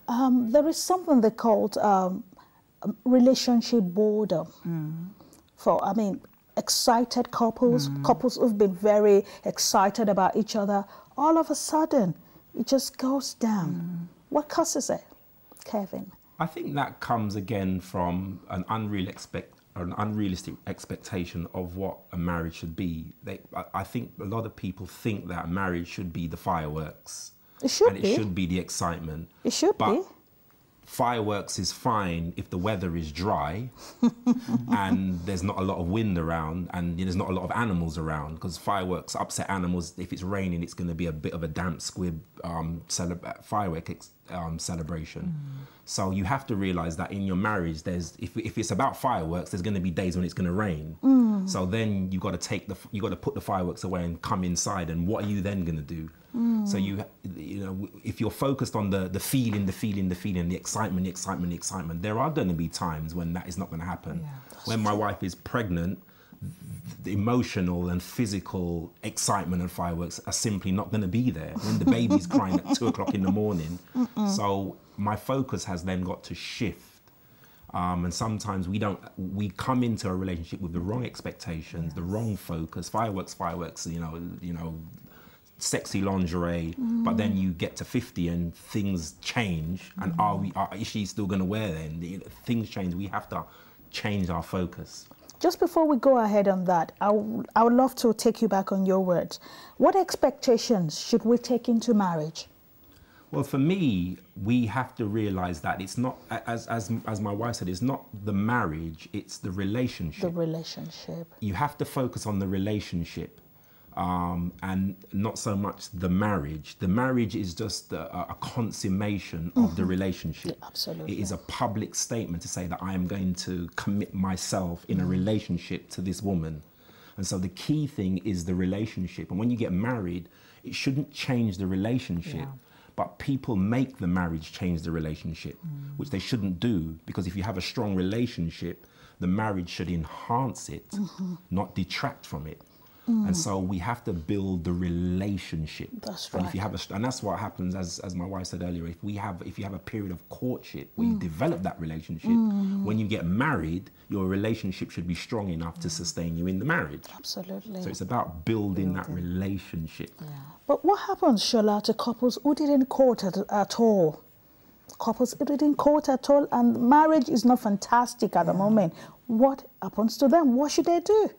There is something they called relationship boredom. For, I mean, excited couples, couples who've been very excited about each other, all of a sudden, it just goes down. What causes it, Kevin? I think that comes again from an unrealistic expectation of what a marriage should be. I think a lot of people think that marriage should be the fireworks. It should be. be. It should be the excitement. It should be. Fireworks is fine if the weather is dry and there's not a lot of wind around and there's not a lot of animals around, because fireworks upset animals. If it's raining, it's going to be a bit of a damp squib firework celebration. So you have to realize that in your marriage, if it's about fireworks, there's going to be days when it's going to rain. So then you got to put the fireworks away and come inside. And what are you then going to do? So you know, if you're focused on the feeling, the excitement, there are going to be times when that is not going to happen. When my wife is pregnant, the emotional and physical excitement and fireworks are simply not going to be there when the baby's crying at 2 o'clock in the morning. So my focus has then got to shift. And sometimes we come into a relationship with the wrong expectations, the wrong focus, fireworks, you know, sexy lingerie, but then you get to 50 and things change. And is she still going to wear them? Things change. We have to change our focus. Just before we go ahead on that, I would love to take you back on your words. What expectations should we take into marriage? Well, for me, we have to realize that it's not, as my wife said, it's not the marriage, it's the relationship. The relationship. You have to focus on the relationship. And not so much the marriage. The marriage is just a consummation of the relationship. Yeah, absolutely. It is a public statement to say that I am going to commit myself in a relationship to this woman. And so the key thing is the relationship. And when you get married, it shouldn't change the relationship. But people make the marriage change the relationship, which they shouldn't do, because if you have a strong relationship, the marriage should enhance it, not detract from it. And so we have to build the relationship. That's right. And if you have and that's what happens, as my wife said earlier, if you have a period of courtship where you develop that relationship, when you get married, your relationship should be strong enough to sustain you in the marriage. Absolutely. So it's about building that relationship. But what happens, Sola, to couples who didn't court at all? Couples who didn't court at all, and marriage is not fantastic at the moment. What happens to them? What should they do?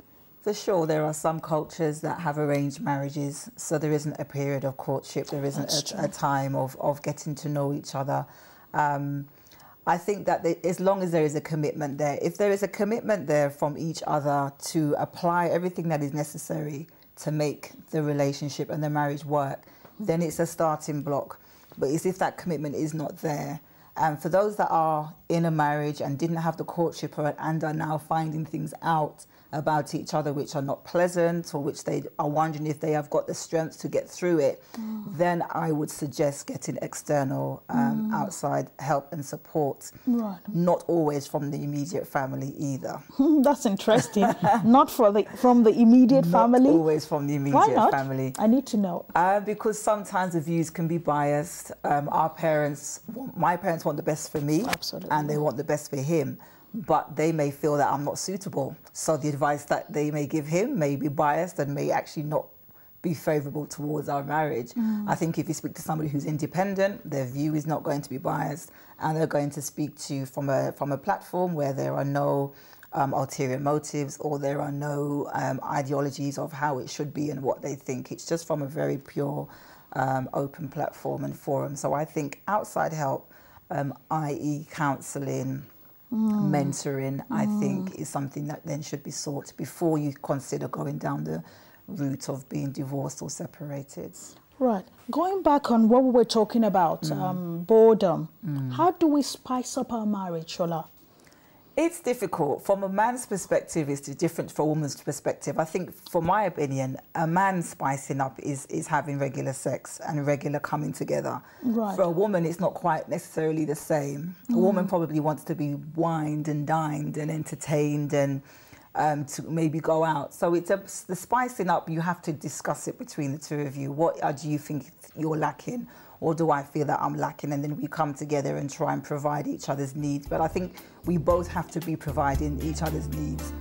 For sure, there are some cultures that have arranged marriages, so there isn't a period of courtship, there isn't a time of getting to know each other. I think that as long as there is a commitment there, if there is a commitment there from each other to apply everything that is necessary to make the relationship and the marriage work, then it's a starting block. But it's if that commitment is not there. And for those that are in a marriage and didn't have the courtship and are now finding things out about each other which are not pleasant, or which they are wondering if they have got the strength to get through it, then I would suggest getting external outside help and support. Right. Not always from the immediate family either. That's interesting. Not from the immediate family? Not always from the immediate family. I need to know. Because sometimes the views can be biased. My parents want the best for me. Absolutely. And they want the best for him. But they may feel that I'm not suitable. So the advice that they may give him may be biased and may actually not be favourable towards our marriage. I think if you speak to somebody who's independent, their view is not going to be biased, and they're going to speak to you from a platform where there are no ulterior motives, or there are no ideologies of how it should be and what they think. It's just from a very pure, open platform and forum. So I think outside help, i.e. counselling, mentoring, I think is something that then should be sought before you consider going down the route of being divorced or separated. Right. Going back on what we were talking about, boredom, how do we spice up our marriage, Sola? It's difficult. From a man's perspective, it's different from a woman's perspective. I think, for my opinion, a man spicing up is having regular sex and regular coming together. Right. For a woman, it's not quite necessarily the same. A woman probably wants to be wined and dined and entertained and to maybe go out. So it's the spicing up, you have to discuss it between the two of you. What do you think you're lacking? or do I feel that I'm lacking? And then we come together and try and provide each other's needs. But I think we both have to be providing each other's needs.